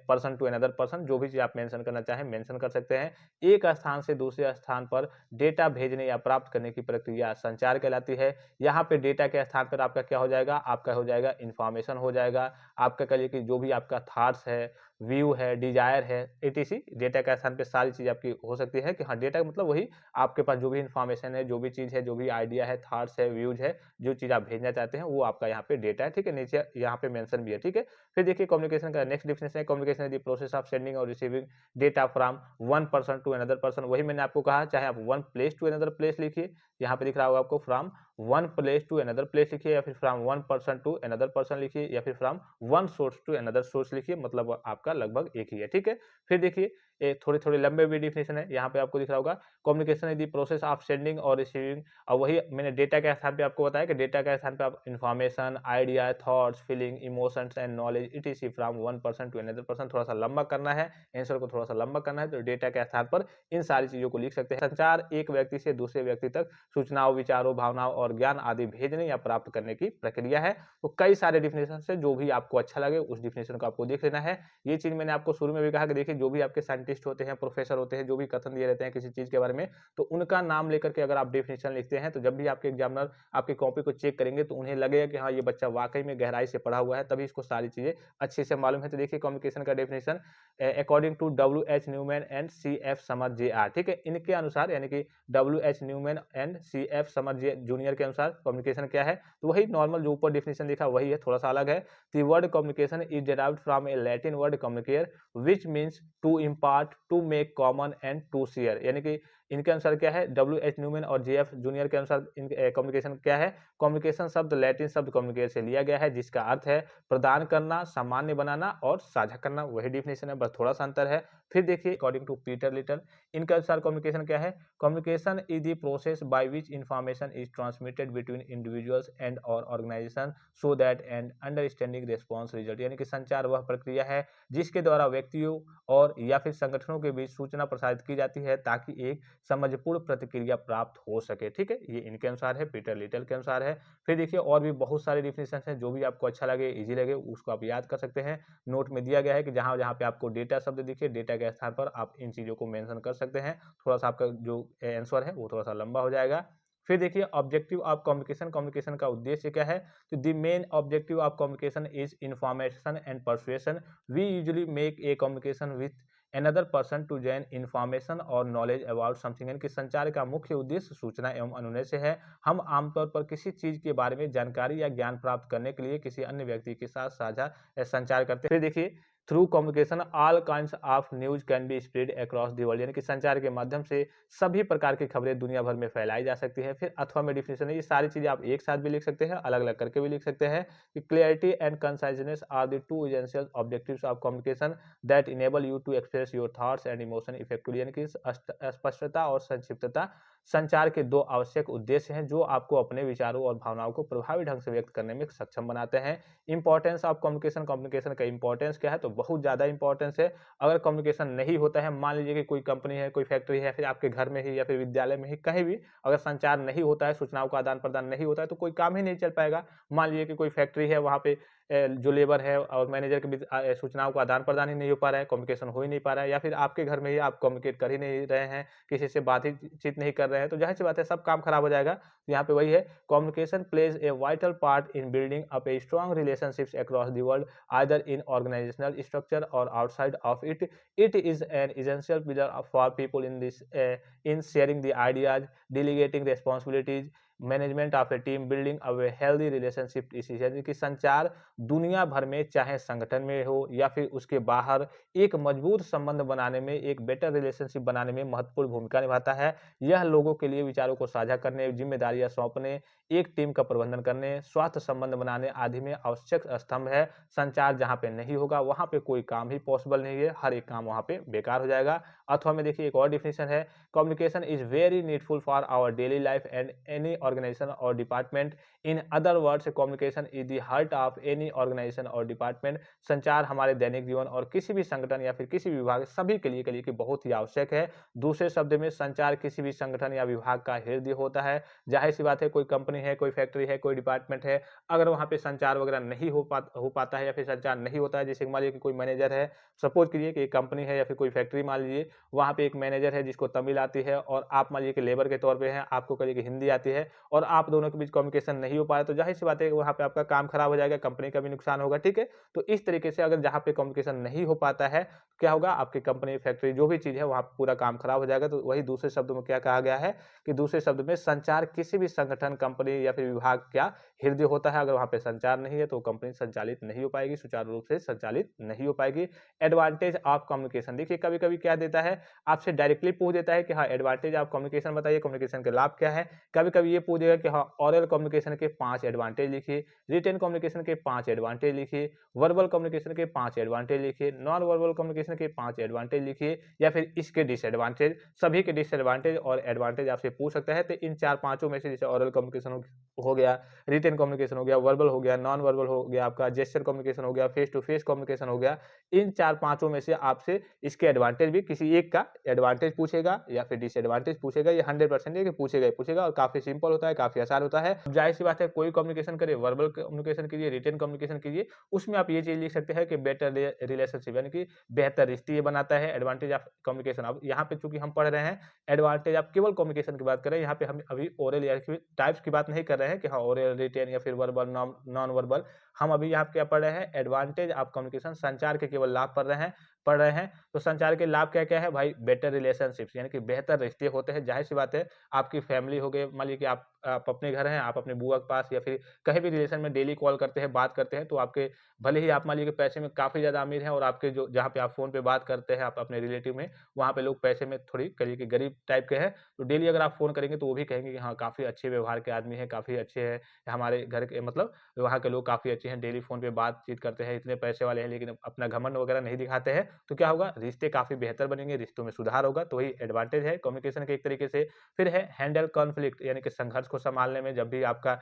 person to another person, जो भी चीज आप मेंशन करना चाहें मेंशन कर सकते हैं। एक स्थान से दूसरे स्थान पर डेटा भेजने या प्राप्त करने की प्रक्रिया संचार कहलाती है। यहाँ पे डेटा के स्थान पर आपका क्या हो जाएगा, आपका हो जाएगा इंफॉर्मेशन हो जाएगा, आपका कहिए कि जो भी आपका थॉट्स है, व्यू है, डिजायर है, एटीसी डेटा के स्थान पे सारी चीज आपकी हो सकती है कि हाँ, डेटा का मतलब वही आपके पास जो भी इंफॉर्मेशन है, जो भी चीज है, जो भी आइडिया है, थॉट्स है, व्यूज है, जो चीज आप भेजना चाहते हैं, वो आपका यहाँ पे डेटा है, ठीक है। नीचे यहाँ पे मेंशन भी है, ठीक है। फिर देखिए, कम्युनिकेशन का नेक्स्ट डिफिनेशन है, communication is the process of sending और receiving data from one person to another person. वही मैंने आपको कहा, चाहे आप one place to another place लिखिए, यहाँ पे दिख रहा होगा आपको from one place to another place लिखिए, या फिर from one person to another person लिखिए, या फिर from one source to another source लिखिए, मतलब आपका लगभग एक ही है, ठीक है। फिर देखिए, थोड़े थोड़े लंबे भी डिफिनेशन है, यहाँ पे आपको दिख रहा होगा। Communication is the process of sending और रिसीविंग, और वही मैंने डेटा के स्थान पे आपको बताया कि डेटा के स्थान पे आप information, idea, thoughts, feeling, emotions and knowledge ETC from one person to another person. थोड़ा सा लंबा करना है, आंसर को थोड़ा सा लंबा करना है तो डेटा के स्थान पर इन सारी चीजों को लिख सकते हैं। संचार एक व्यक्ति से दूसरे व्यक्ति तक सूचनाओं, विचारों, भावनाओं और ज्ञान आदि भेजने या प्राप्त करने की प्रक्रिया है। तो कई सारे डिफिनेशन से जो भी आपको अच्छा लगे उस डिफिनेशन को आपको देख लेना है। ये चीज मैंने आपको शुरू में भी कहा कि देखिए जो भी आपके साइंटिस्ट होते हैं, प्रोफेसर होते हैं, जो भी कथन दिए रहते हैं किसी चीज के बारे में, तो उनका नाम लेकर के अगर आप डेफिनेशन लिखते हैं तो जब भी आपके एग्जामिनर आपकी कॉपी को चेक करेंगे तो उन्हें लगेगा कि हाँ ये बच्चा वाकई में गहराई से पढ़ा हुआ है, तभी इसको सारी चीजें अच्छे से मालूम है। तो देखिए कम्युनिकेशन का definition according to WH Newman and CF Summer JR, ठीक है, इनके अनुसार यानी कि WH Newman and CF Summer junior के अनुसार कम्युनिकेशन क्या है, तो वही नॉर्मल जो ऊपर डेफिनेशन लिखा वही है, थोड़ा सा अलग है। The word communication is derived from a Latin word communicare which means to impart, to make common and to share, यानी कि इनके अनुसार क्या है, WH न्यूमैन और JF जूनियर के अनुसार कम्युनिकेशन क्या है। कम्युनिकेशन शब्द लैटिन शब्द कम्युनिकेट से लिया गया है जिसका अर्थ है प्रदान करना, सामान्य बनाना और साझा करना, वही डिफिनेशन है, बस थोड़ा सा अंतर है। फिर देखिए अकॉर्डिंग टू पीटर लिटल, इनके अनुसार कम्युनिकेशन क्या है। Communication is the process by which information is transmitted between individuals and और organisation so that and understanding response result, यानी कि संचार वह प्रक्रिया है जिसके द्वारा व्यक्तियों और या फिर संगठनों के बीच सूचना प्रसारित की जाती है ताकि एक समझपूर्ण प्रतिक्रिया प्राप्त हो सके, ठीक है, ये इनके अनुसार है, पीटर लिटल के अनुसार है। फिर देखिए और भी बहुत सारे डिफिनेशन हैं, जो भी आपको अच्छा लगे, इजी लगे, उसको आप याद कर सकते हैं। नोट में दिया गया है कि जहां जहां पे आपको डेटा शब्द दिखे, डेटा के स्थान पर आप इन चीजों को मेंशन कर सकते हैं। थोड़ा सा आपका जो आंसर है वो थोड़ा सा लंबा हो जाएगा। फिर देखिए ऑब्जेक्टिव ऑफ कम्युनिकेशन, कम्युनिकेशन का उद्देश्य क्या है। तो the main objective of communication is information and persuasion. We usually make a communication with another person to gain information और knowledge about something, यानी कि संचार का मुख्य उद्देश्य सूचना एवं अनुनय से है। हम आमतौर पर किसी चीज के बारे में जानकारी या ज्ञान प्राप्त करने के लिए किसी अन्य व्यक्ति के साथ साझा संचार करते हैं। फिर देखिए through communication all kinds of news can be spread across the world, यानी कि संचार के माध्यम से सभी प्रकार की खबरें दुनिया भर में फैलाई जा सकती है। फिर अथवा में डिफिनेशन है, ये सारी चीजें आप एक साथ भी लिख सकते हैं, अलग अलग करके भी लिख सकते हैं कि clarity and conciseness are the two essential objectives of communication that enable you to express your thoughts and emotion effectively, यानी कि स्पष्टता और संक्षिप्तता संचार के दो आवश्यक उद्देश्य हैं जो आपको अपने विचारों और भावनाओं को प्रभावी ढंग से व्यक्त करने में सक्षम बनाते हैं। इंपॉर्टेंस ऑफ कम्युनिकेशन, कम्युनिकेशन का इंपॉर्टेंस क्या है, तो बहुत ज्यादा इंपॉर्टेंस है। अगर कम्युनिकेशन नहीं होता है, मान लीजिए कि कोई कंपनी है, कोई फैक्ट्री है, फिर आपके घर में ही या फिर विद्यालय में ही कहीं भी अगर संचार नहीं होता है, सूचनाओं का आदान प्रदान नहीं होता है तो कोई काम ही नहीं चल पाएगा। मान लीजिए कि कोई फैक्ट्री है, वहां पे जो लेबर है और मैनेजर के बीच सूचनाओं का आदान प्रदान ही नहीं हो पा रहा है, कम्युनिकेशन हो ही नहीं पा रहा है, या फिर आपके घर में ही आप कम्युनिकेट कर ही नहीं रहे हैं, किसी से बातचीत नहीं कर रहे हैं, तो जाहिर सी बात है सब काम खराब हो जाएगा। यहाँ पे वही है, communication plays a vital part in building up a strong relationships across the world either in organisational structure और outside of it. It is an essential pillar for people in this in sharing the ideas, delegating responsibilities, management of a team, building a healthy relationship. इसी कि संचार दुनिया भर में चाहे संगठन में हो या फिर उसके बाहर एक मजबूत संबंध बनाने में, एक बेटर रिलेशनशिप बनाने में महत्वपूर्ण भूमिका निभाता है। यह लोगों के लिए विचारों को साझा करने, जिम्मेदारियां सौंपने, एक टीम का प्रबंधन करने, स्वास्थ्य संबंध बनाने आदि में आवश्यक स्तंभ है। संचार जहां पे नहीं होगा वहां पे कोई काम ही पॉसिबल नहीं है, हर एक काम वहां पे बेकार हो जाएगा। अथवा में देखिए एक और डिफिनेशन है, communication is very needful for our daily life and any organisation और department. In other words communication is the heart of any organisation और डिपार्टमेंट। संचार हमारे दैनिक जीवन और किसी भी संगठन या फिर किसी भी विभाग सभी के लिए कि बहुत ही आवश्यक है। दूसरे शब्द में संचार किसी भी संगठन या विभाग का हृदय होता है। जाहिर सी बात है, कोई कंपनी है, कोई फैक्ट्री है, कोई डिपार्टमेंट है, अगर वहां पे संचार वगैरह नहीं हो पाता है या फिर संचार नहीं होता है, जैसे मान लीजिए कि कोई मैनेजर है, सपोज कीजिए कि एक कंपनी है या फिर कोई फैक्ट्री मान लीजिए, वहां पे एक मैनेजर है जिसको तमिल आती है और आप मान लीजिए कि लेबर के तौर पे हैं, आपको कहिए कि हिंदी आती है और आप दोनों के बीच कम्युनिकेशन नहीं हो पाया, तो जाहिर सी बात है वहां पे आपका काम खराब हो जाएगा, कंपनी का भी नुकसान होगा, ठीक है। तो इस तरीके से अगर जहां पे कम्युनिकेशन नहीं हो पाता है तो क्या होगा, आपकी कंपनी, फैक्ट्री जो भी चीज है वहां पूरा काम खराब हो जाएगा। तो वही दूसरे शब्दों में क्या कहा गया है कि दूसरे शब्द में संचार किसी भी संगठन, कंपनी या फिर विभाग क्या हृदय होता है। अगर वहां पे संचार नहीं है तो कंपनी संचालित नहीं हो पाएगी, सुचारू रूप से संचालित नहीं हो पाएगी। एडवांटेज ऑफ कम्युनिकेशन, देखिए कभी कभी क्या देता है, आपसे डायरेक्टली पूछ देता है कि हाँ एडवांटेज ऑफ कम्युनिकेशन बताइए, कम्युनिकेशन के लाभ क्या है। कभी कभी ये पूछ देगा कि हाँ ओरल कम्युनिकेशन के 5 एडवांटेज लिखिए, रिटेन कम्युनिकेशन के 5 एडवांटेज लिखिए, वर्बल कम्युनिकेशन के 5 एडवांटेज लिखिए, नॉन वर्बल कम्युनिकेशन के 5 एडवांटेज लिखिए, या फिर इसके डिसएडवांटेज, सभी के डिसएडवांटेज और एडवांटेज आपसे पूछ सकता है। तो इन 4-5 में से जैसे ओरल कम्युनिकेशन हो गया, रिटेन कम्युनिकेशन हो गया, वर्बल हो गया, नॉन वर्बल हो गया, आपका जेस्चर कम्युनिकेशन हो गया, फेस टू फेस कम्युनिकेशन हो गया, इन 4-5 में से आपसे इसके एडवांटेज भी किसी एक का एडवांटेज पूछेगा या फिर डिसएडवांटेज पूछेगा। ये 100% है कि पूछेगा ही पूछेगा, और काफी सिंपल होता है, काफी आसान होता है। जाहिर सी बात है, कोई कम्युनिकेशन करिए, वर्बल कम्युनिकेशन कीजिए, रिटेन कम्युनिकेशन कीजिए, उसमें आप ये चीज लिख सकते हैं कि बेटर रिलेशनशिप, यानी कि बेहतर रिश्ते ये बनाता है। एडवांटेज ऑफ कम्युनिकेशन, अब यहाँ पे चूंकि हम पढ़ रहे हैं एडवांटेज आप केवल कम्युनिकेशन की बात कर रहे हैं, यहाँ पे हम अभी ओरल या फिर टाइप्स की बात नहीं कर रहे हैं कि हाँ ओरल, रिटेन या फिर वर्बल, नॉन वर्बल। हम अभी यहाँ क्या पढ़ रहे हैं, एडवांटेज ऑफ कम्युनिकेशन, संचार के केवल लाभ पढ़ रहे हैं। तो संचार के लाभ क्या क्या है भाई, बेटर रिलेशनशिप्स, यानी कि बेहतर रिश्ते होते हैं। जाहिर सी बात है, आपकी फैमिली हो गई, मान लीजिए कि आप अपने घर हैं, आप अपने बुआ के पास या फिर कहीं भी रिलेशन में डेली कॉल करते हैं, बात करते हैं, तो आपके भले ही आप मान लीजिए कि पैसे में काफी ज्यादा अमीर हैं, और आपके जो जहाँ पे आप फोन पे बात करते हैं आप अपने रिलेटिव में, वहाँ पे लोग पैसे में थोड़ी कहिए कि गरीब टाइप के हैं, तो डेली अगर आप फोन करेंगे तो वो भी कहेंगे कि हाँ काफी अच्छे व्यवहार के आदमी है, काफी अच्छे हैं हमारे घर के, मतलब वहाँ के लोग काफी अच्छे हैं, डेली फोन पे बातचीत करते हैं, इतने पैसे वाले हैं, लेकिन अपना घमंड वगैरह नहीं दिखाते हैं। तो क्या होगा, रिश्ते काफी बेहतर बनेंगे, रिश्तों में सुधार होगा। तो वही एडवांटेज है कम्युनिकेशन के एक तरीके से। फिर है हैंडल कॉन्फ्लिक्ट, यानी कि संघर्ष को संभालने में, जब भी आपका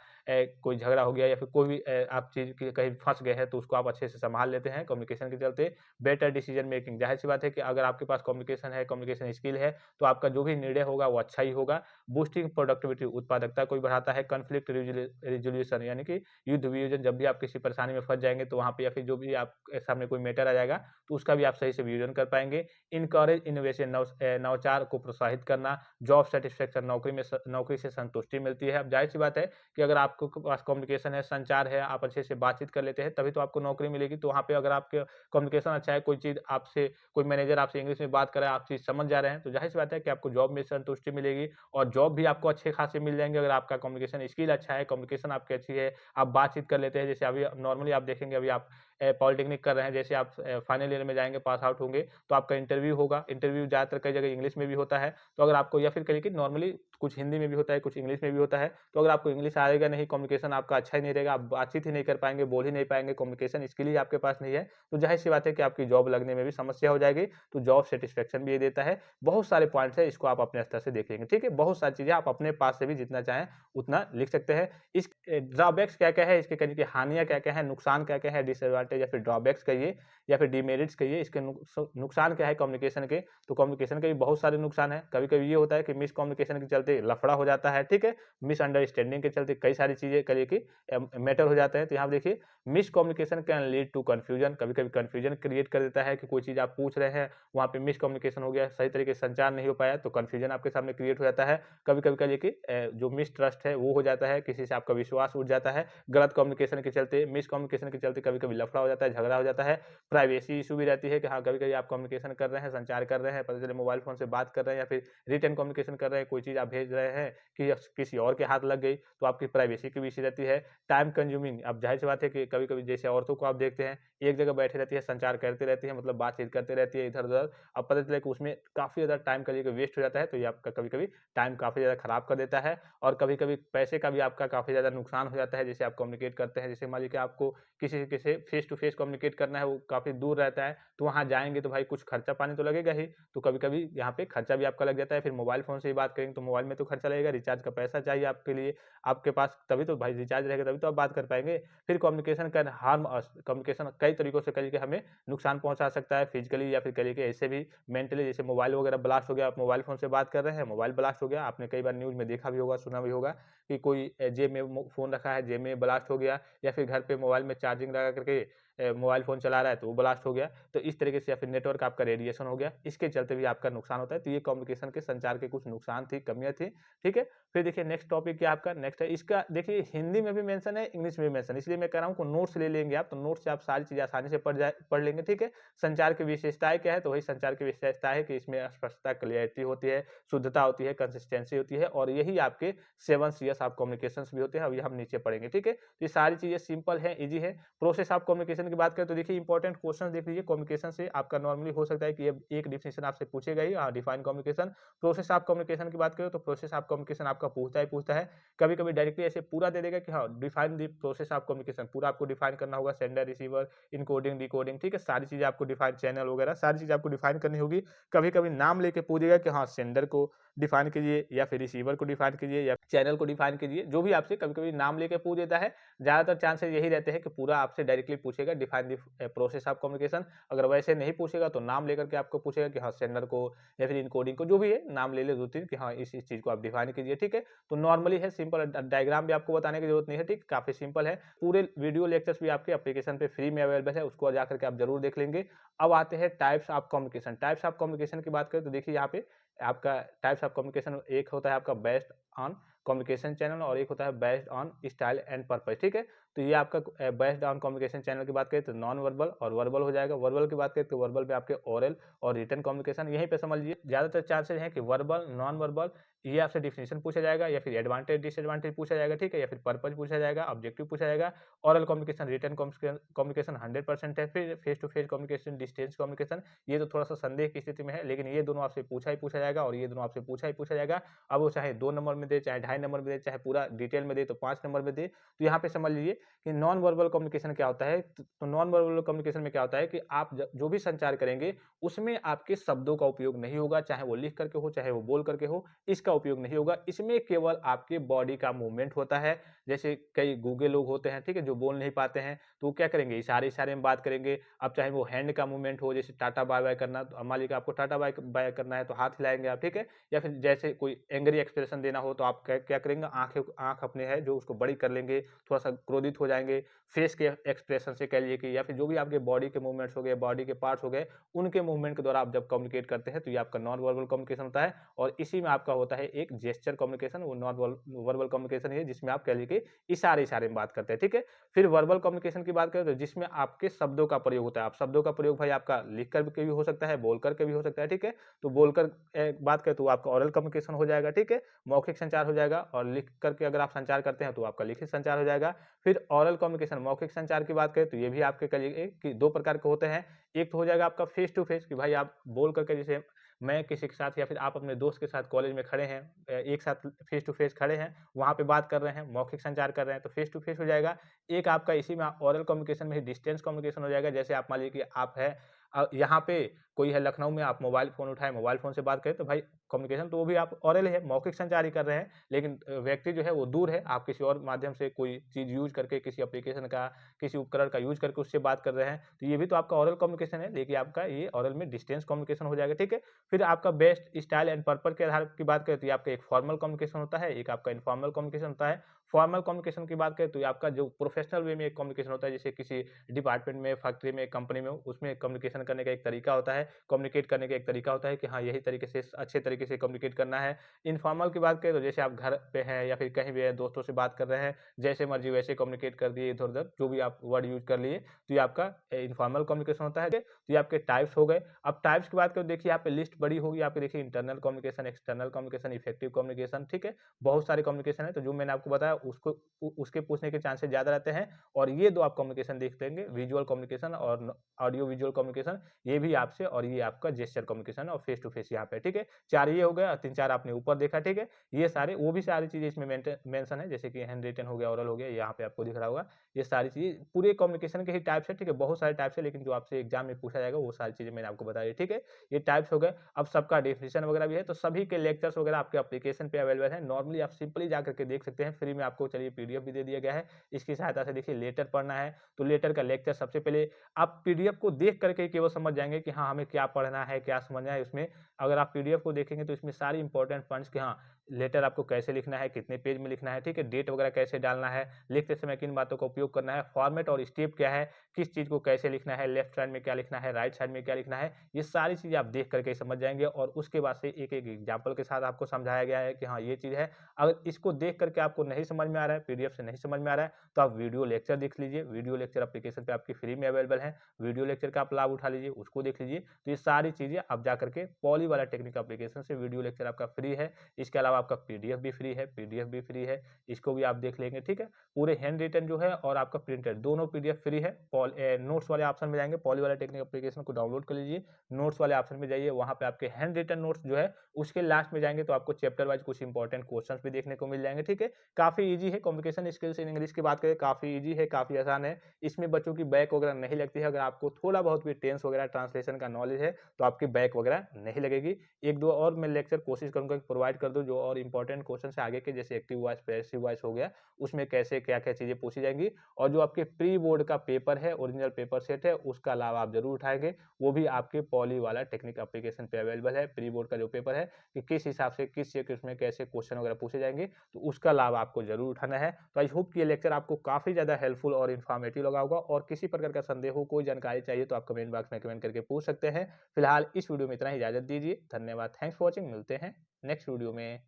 कोई झगड़ा हो गया या फिर कोई भी आप चीज की कहीं फंस गए हैं, तो उसको आप अच्छे से संभाल लेते हैं कम्युनिकेशन के चलते। बेटर डिसीजन मेकिंग, जाहिर सी बात है कि अगर आपके पास कम्युनिकेशन है, कम्युनिकेशन स्किल है, तो आपका जो भी निर्णय होगा वो अच्छा ही होगा। बूस्टिंग प्रोडक्टिविटी, उत्पादकता को भी बढ़ाता है। कॉन्फ्लिक्ट रिजोल्यूशन, यानी कि युद्ध वियोजन, जब भी आप किसी परेशानी में फंस जाएंगे तो वहां पे या फिर जो भी आपके सामने कोई मैटर आ जाएगा तो उसका भी आप सही से वियोजन कर पाएंगे। इनकरेज इनोवेशन, नवाचार को प्रोत्साहित करना। जॉब सेटिस्फेक्शन, नौकरी से संतुष्टि मिलती है। अब जाहिर सी बात है कि अगर आपको पास कम्युनिकेशन है, संचार है, आप अच्छे से बातचीत कर लेते हैं, तभी तो आपको नौकरी मिलेगी। तो वहाँ पे अगर आपके कम्युनिकेशन अच्छा है, कोई चीज़ आपसे, कोई मैनेजर आपसे इंग्लिश में बात कर रहा है, आप चीज़ समझ जा रहे हैं, तो जाहिर सी बात है कि आपको जॉब में संतुष्टि मिलेगी, और जॉब भी आपको अच्छे खासे मिल जाएंगे अगर आपका कम्युनिकेशन स्किल अच्छा है, कम्युनिकेशन आपकी अच्छी है, आप बातचीत कर लेते हैं। जैसे अभी नॉर्मली आप देखेंगे, अभी आप पॉलिटेक्निक कर रहे हैं, जैसे आप फाइनल ईयर में जाएंगे, पास आउट होंगे, तो आपका इंटरव्यू होगा। इंटरव्यू ज़्यादातर कई जगह इंग्लिश में भी होता है, तो अगर आपको, या फिर कहिए कि नॉर्मली कुछ हिंदी में भी होता है, कुछ इंग्लिश में भी होता है। तो अगर आपको इंग्लिश आएगा नहीं, कम्युनिकेशन आपका अच्छा ही नहीं रहेगा, आप बातचीत ही नहीं कर पाएंगे, बोल ही नहीं पाएंगे, कम्युनिकेशन स्किल ही आपके पास नहीं है, तो जाहिर सी बात है कि आपकी जॉब लगने में भी समस्या हो जाएगी। तो जॉब सेटिस्फेक्शन भी ये देता है। बहुत सारे पॉइंट्स है, इसको आप अपने स्तर से देखेंगे, ठीक है। बहुत सारी चीजें आप अपने पास से भी जितना चाहें उतना लिख सकते हैं। इस ड्रॉबैक्स क्या क्या है, इसके करिए कि हानियां क्या क्या है, नुकसान क्या क्या है, डिसएडवांटेज या फिर ड्रॉबैक्स कहिए या फिर डिमेरिट्स कहिए, इसके नुकसान क्या है कम्युनिकेशन के। तो कम्युनिकेशन के भी बहुत सारे नुकसान है। कभी कभी ये होता है कि मिस कम्युनिकेशन के चलते लफड़ा हो जाता है, ठीक है, मिसअंडरस्टैंडिंग के चलते कई सारी चीजें करिए कि मैटर हो जाते हैं। तो यहाँ देखिए, miscommunication can lead to confusion, कभी कभी कंफ्यूजन क्रिएट कर देता है कि कोई चीज आप पूछ रहे हैं, वहाँ पे मिस कम्युनिकेशन हो गया, सही तरीके से संचार नहीं हो पाया, तो कंफ्यूजन आपके सामने क्रिएट हो जाता है। कभी कभी कहिए कि जो मिस ट्रस्ट है वो हो जाता है, किसी से आपका विश्वास उठ जाता है गलत कम्युनिकेशन के चलते, मिस कम्युनिकेशन के चलते कभी कभी लफड़ा हो जाता है, झगड़ा हो जाता है। प्राइवेसी इशू भी रहती है कि हाँ कभी कभी आप कम्युनिकेशन कर रहे हैं, संचार कर रहे हैं, पता चले मोबाइल फोन से बात कर रहे हैं या फिर रिटर्न कम्युनिकेशन कर रहे हैं, कोई चीज आप भेज रहे हैं कि किसी और के हाथ लग गई, तो आपकी प्राइवेसी की भी इशू रहती है। टाइम कंज्यूमिंग, अब जाहिर सी बात है कि कभी कभी जैसे औरतों को आप देखते हैं, एक जगह बैठी रहती है, संचार करती रहती है, मतलब बातचीत करती रहती है इधर उधर, अब पता चले कि उसमें काफी ज्यादा टाइम का वेस्ट हो जाता है, तो ये आपका कभी कभी टाइम काफी ज्यादा खराब कर देता है। और कभी कभी पैसे का भी आपका काफी ज्यादा नुकसान हो जाता है। जैसे आप कम्युनिकेट करते हैं, जैसे मान लीजिए कि आपको किसी से फेस टू फेस कम्युनिकेट करना है, वो काफी दूर रहता है, तो वहां जाएंगे तो भाई कुछ खर्चा पानी तो लगेगा ही, तो कभी कभी यहाँ पे खर्चा भी आपका लग जाता है। फिर मोबाइल फोन से ही बात करेंगे तो मोबाइल में तो खर्चा लगेगा, रिचार्ज का पैसा चाहिए आपके लिए, आपके पास, तभी तो भाई रिचार्ज रहेगा तभी तो आप बात कर पाएंगे। फिर communication can harm us, communication कई तरीकों से करिए कि हमें नुकसान पहुंचा सकता है, फिजिकली या फिर करिए कि ऐसे भी मेंटली। जैसे मोबाइल वगैरह ब्लास्ट हो गया, आप मोबाइल फोन से बात कर रहे हैं, मोबाइल ब्लास्ट हो गया, आपने कई बार न्यूज में देखा भी होगा, सुना भी होगा कि कोई जेब में फोन रखा है, जेब में ब्लास्ट हो गया, या फिर घर पे मोबाइल में चार्जिंग लगा करके मोबाइल फोन चला रहा है तो वो ब्लास्ट हो गया। तो इस तरीके से या फिर नेटवर्क आपका रेडिएशन हो गया, इसके चलते भी आपका नुकसान होता है। तो ये कम्युनिकेशन के संचार के कुछ नुकसान थी, कमियां थी, ठीक है। फिर देखिए नेक्स्ट टॉपिक क्या आपका नेक्स्ट है, इसका देखिए हिंदी में भी मेंशन है, इंग्लिश में भी मेंशन, इसलिए मैं कह रहा हूँ नोट्स ले लेंगे आप, तो नोट्स से आप सारी चीजें आसानी से पढ़ लेंगे, ठीक है। संचार की विशेषताएं क्या है, तो वही संचार की विशेषता है कि इसमें स्पष्टता, क्लियरिटी होती है, शुद्धता होती है, कंसिस्टेंसी होती है, और यही आपके 7 Cs ऑफ कम्युनिकेशन भी होते हैं। अभी हम नीचे पढ़ेंगे, ठीक है। तो ये सारी चीजें सिंपल है, इजी है। प्रोसेस ऑफ कम्युनिकेशन डिफिनेशन की बात करें तो देखिए इंपॉर्टेंट क्वेश्चन देख लीजिए कम्युनिकेशन से आपका नॉर्मली हो सकता है कि ये एक डिफिनेशन आपसे पूछेगा ही, define communication. Process of communication की बात करें तो प्रोसेस ऑफ कम्युनिकेशन आपका पूछता है। कभी-कभी डायरेक्टली ऐसे पूरा दे देगा कि हाँ define the process of communication, पूरा आपको डिफाइन करना होगा, सेंडर, रिसीवर, इनकोडिंग, डिकोडिंग, ठीक है? सारी चीज़ें आपको डिफाइन, चैनल वगैरह सारी चीज़ें आपको डिफाइन करनी होगी। कभी-कभी नाम लेके पूछेगा कि हाँ सेंडर को डिफाइन कीजिए या फिर रिसीवर को डिफाइन कीजिए या चैनल को डिफाइन कीजिए, जो भी आपसे कभी-कभी नाम लेके पूछ देता है। ज़्यादातर चांसेस यही रहते हैं कि पूरा आपसे डायरेक्टली पूछेगा define the process of communication. अगर वैसे नहीं पूछेगा तो नाम लेकर के आपको पूछेगा कि हाँ सेंडर को या फिर इनकोडिंग को, जो भी है नाम ले 2-3 कि हाँ इस चीज़ को आप डिफाइन कीजिए, ठीक है? तो नॉर्मली है, सिंपल, डायग्राम भी आपको बताने की जरूरत नहीं है, ठीक? काफ़ी सिंपल है। पूरे वीडियो लेक्चर्स भी आपके एप्लीकेशन पे फ्री में अवेलेबल है, उसको जाकर के आप जरूर देख लेंगे। अब आते हैं types of communication. Types of communication की बात करें तो देखिए यहाँ पे आपका टाइप्स ऑफ कम्युनिकेशन एक होता है आपका बेस्ड ऑन कम्युनिकेशन चैनल और एक होता है based on style and purpose, ठीक है? तो ये आपका बेस्ड ऑन कम्युनिकेशन चैनल की बात करें तो नॉन वर्बल और वर्बल हो जाएगा। वर्बल की बात करें तो वर्बल में आपके ओरल और रिटन कम्युनिकेशन, यहीं पे समझ लीजिए ज्यादातर चांसेस हैं कि वर्बल, नॉन वर्बल, ये आपसे डिफिनेशन पूछा जाएगा या फिर एडवांटेज डिसएडवांटेज पूछा जाएगा, ठीक है? या फिर पर्पस पूछा जाएगा, ऑब्जेक्टिव पूछा जाएगा। ओरल कम्युनिकेशन, रिटन कम्युनिकेशन 100% है। फिर face to face communication, distance communication, ये तो थोड़ा सा संदेह की स्थिति में है, लेकिन ये दोनों आपसे पूछा ही पूछा जाएगा और ये दोनों आपसे पूछा ही पूछा जाएगा। अब वो चाहे 2 नंबर में दे, चाहे 2.5 नंबर में दे, चाहे पूरा डिटेल में दे तो 5 नंबर में दे। तो यहाँ पे समझ लीजिए कि नॉन वर्बल कम्युनिकेशन क्या होता है। तो नॉन वर्बल कम्युनिकेशन में क्या होता है कि आप जो भी संचार करेंगे उसमें आपके शब्दों का उपयोग नहीं होगा, चाहे वो लिख करके हो, चाहे वो बोल करके हो, इसका उपयोग नहीं होगा। इसमें केवल आपके बॉडी का मूवमेंट होता है। जैसे कई गूंगे लोग होते हैं, ठीक है, जो बोल नहीं पाते हैं, तो वो क्या करेंगे, इशारे इशारे में बात करेंगे। अब चाहे वो हैंड का मूवमेंट हो, जैसे टाटा बाय बाय करना, तो मान लीजिए आपको टाटा बाय बाय करना है तो हाथ हिलाएंगे आप, ठीक है? या फिर जैसे कोई एंग्री एक्सप्रेशन देना हो तो आप क्या क्या करेंगे, आंख अपने है जो उसको बड़ी कर लेंगे, थोड़ा सा क्रोधित हो जाएंगे। फेस के एक्सप्रेशन से कह लीजिए कि या फिर जो भी आपके बॉडी के मूवमेंट्स हो गए, बॉडी के पार्ट्स हो गए, उनके मूवमेंट के द्वारा आप जब कम्युनिकेट करते हैं तो ये आपका नॉन वर्बल कम्युनिकेशन होता है। और इसी में आपका होता है एक जेस्चर कम्युनिकेशन, वो नॉन वर्बल कम्युनिकेशन है जिसमें आप कह लीजिए कि इशारे इशारे में बात करते हैं, ठीक है? फिर वर्बल कम्युनिकेशन की बात करें तो जिसमें आपके शब्दों का प्रयोग होता है। आप शब्दों का प्रयोग भाई आपका लिख कर के भी हो सकता है, बोल कर के भी हो सकता है, ठीक है? तो बोलकर बात करें तो आपका ओरल कम्युनिकेशन हो जाएगा, ठीक है? मौखिक संचार हो जाएगा। और लिख करके अगर आप संचार करते हैं तो आपका लिखित संचार हो जाएगा। फिर ओरल कम्युनिकेशन, मौखिक संचार की बात करें तो ये भी आपके कहिए कि 2 प्रकार के होते हैं। एक तो हो जाएगा आपका फेस टू फेस, कि भाई आप बोल करके, जैसे मैं किसी के साथ या फिर आप अपने दोस्त के साथ कॉलेज में खड़े हैं, एक साथ फेस टू फेस खड़े हैं, वहाँ पे बात कर रहे हैं, मौखिक संचार कर रहे हैं, तो फेस टू फेस हो जाएगा। एक आपका इसी में ओरल कम्युनिकेशन में ही डिस्टेंस कम्युनिकेशन हो जाएगा। जैसे आप मान लीजिए कि आप है यहाँ पे, कोई है लखनऊ में, आप मोबाइल फ़ोन उठाए, मोबाइल फ़ोन से बात करें तो भाई कम्युनिकेशन तो वो भी आप ओरल है, मौखिक संचार ही कर रहे हैं। लेकिन व्यक्ति जो है वो दूर है, आप किसी और माध्यम से कोई चीज़ यूज़ करके, किसी एप्लीकेशन का, किसी उपकरण का यूज़ करके उससे बात कर रहे हैं, तो ये भी तो आपका ओरल कम्युनिकेशन है, लेकिन आपका ये ओरल में डिस्टेंस कम्युनिकेशन हो जाएगा, ठीक है? फिर आपका बेस्ट स्टाइल एंड पर्पस के आधार की बात करें तो ये आपका एक फॉर्मल कम्युनिकेशन होता है, एक आपका इनफॉर्मल कम्युनिकेशन होता है। फॉर्मल कम्युनिकेशन की बात करें तो ये आपका जो प्रोफेशनल वे में एक कम्युनिकेशन होता है, जैसे किसी डिपार्टमेंट में, फैक्ट्री में, कंपनी में, उसमें कम्युनिकेशन करने का एक तरीका होता है, कम्युनिकेट करने का एक तरीका होता है कि हाँ, यही तरीके से अच्छे तरीके से कम्युनिकेट करना है। इनफॉर्मल की बात करें तो जैसे आप घर पे हैं या फिर कहीं भी हैं, दोस्तों से बात कर रहे हैं, जैसे मर्जी वैसे कम्युनिकेट कर दिए, इधर-उधर जो भी आप वर्ड यूज़ कर लिए, तो ये आपका इनफॉर्मल कम्युनिकेशन होता है। तो ये आपके टाइप्स हो गए। अब टाइप्स की बात करें, देखिए यहाँ पे लिस्ट बड़ी होगी, आपके देखिए internal communication, external communication, effective communication, ठीक है? बहुत सारे कम्युनिकेशन है, तो जो मैंने आपको बताया उसको उसके पूछने के चांसेस ज़्यादा रहते हैं। और ये 2 आप कम्युनिकेशन देख लेंगे, विजुअल कम्युनिकेशन और ऑडियो विजुअल कम्युनिकेशन, ये भी आपसे, और ये आपका जेस्चर कम्युनिकेशन और फेस टू फेस यहाँ पे, ठीक है? 4 ये हो गया और 3-4 आपने ऊपर देखा, ठीक है? ये सारे, वो भी सारी चीज़ें इसमें मेंशन है, जैसे कि हैंड रिटन हो गया, ओरल हो गया, यहाँ पे आपको दिख रहा होगा। ये सारी चीज़ें पूरे कम्युनिकेशन के ही टाइप्स है, ठीक है? बहुत सारे टाइप्स है, लेकिन जो आपसे एग्जाम में पूछा जाएगा वो सारी चीज़ें मैंने आपको बता दी, ठीक है? ये टाइप्स हो गए। अब सबका डेफिनिशन वगैरह भी है, तो सभी के लेक्चर्स वगैरह आपके एप्लीकेशन पे अवेलेबल है। नॉर्मली आप सिंपली जा करके देख सकते हैं, फ्री में आपको चलिए पीडीएफ भी दे दिया गया है। इसकी सहायता से देखिए लेटर पढ़ना है, तो लेटर का लेक्चर सबसे पहले आप पीडीएफ को देख करके केवल समझ जाएँगे कि हाँ, हमें क्या पढ़ना है, क्या समझना है उसमें। अगर आप पीडीएफ को देखेंगे तो इसमें सारी इंपॉर्टेंट पॉइंट्स कि हाँ, लेटर आपको कैसे लिखना है, कितने पेज में लिखना है, ठीक है? डेट वगैरह कैसे डालना है, लिखते समय किन बातों का उपयोग करना है, फॉर्मेट और स्टेप क्या है, किस चीज़ को कैसे लिखना है, लेफ्ट साइड में क्या लिखना है, राइट साइड में क्या लिखना है, ये सारी चीज़ें आप देख करके समझ जाएँगे। और उसके बाद से एक-एक एग्जाम्पल के साथ आपको समझाया गया है कि हाँ, ये चीज़ है। अगर इसको देख करके आपको नहीं समझ में आ रहा है, पीडीएफ से नहीं समझ में आ रहा है, तो आप वीडियो लेक्चर देख लीजिए। वीडियो लेक्चर एप्लीकेशन पे आपकी फ्री में अवेलेबल है। वीडियो लेक्चर का आप लाभ उठा लीजिए, उसको देख लीजिए। तो ये सारी चीज़ें आप जाकर के पॉली वाला टेक्निक एप्लीकेशन से वीडियो लेक्चर आपका फ्री है। इसके अलावा अलावा आपका पीडीएफ भी फ्री है, इसको भी आप देख लेंगे। ठीक है, पूरे हैंड रिटन जो है और आपका प्रिंटेड दोनों पीडीएफ फ्री है। नोट्स वाले ऑप्शन में जाएंगे, पॉली वाला टेक्निक एप्लीकेशन को डाउनलोड कर लीजिए, नोट्स वाले ऑप्शन में जाइए, वहां पे आपके हैंड रिटन नोट्स जो है उसके लास्ट में जाएंगे तो आपको चैप्टर वाइज कुछ इंपॉर्टेंट क्वेश्चंस भी देखने को मिल जाएंगे। ठीक है, काफी इजी है। कम्युनिकेशन स्किल्स इन इंग्लिश की बात करें, काफी इजी है, काफी आसान है। इसमें बच्चों की बैक वगैरह नहीं लगती है। अगर आपको थोड़ा बहुत भी टेंस वगैरह ट्रांसलेशन का नॉलेज है तो आपकी बैक वगैरह नहीं लगेगी। एक दो और मैं लेक्चर कोशिश करूंगा कि प्रोवाइड कर दूं जो और इंपॉर्टेंट क्वेश्चन है आगे के, जैसे एक्टिव वॉइस, पैसिव वॉइस हो गया, उसमें कैसे क्या क्या चीजें पूछी जाएंगी। और जो आपके प्री बोर्ड का पेपर है, ओरिजिनल पेपर सेट है, उसका लाभ आप जरूर उठाएंगे। वो भी आपके पॉली वाला टेक्निक एप्लीकेशन पे अवेलेबल है। प्री बोर्ड का जो पेपर है कि किस हिसाब से किस चेक में कैसे क्वेश्चन वगैरह पूछे जाएंगे, तो उसका लाभ आपको जरूर उठाना है। तो आई होप कि ये लेक्चर आपको काफी ज्यादा हेल्पफुल और इन्फॉर्मेटिव लगा होगा। और किसी प्रकार का संदेह हो, कोई जानकारी चाहिए तो आप कमेंट बॉक्स में कमेंट करके पूछ सकते हैं। फिलहाल इस वीडियो में इतना ही, इजाजत दीजिए। धन्यवाद, थैंक्स फॉर वॉचिंग। मिलते हैं नेक्स्ट वीडियो में।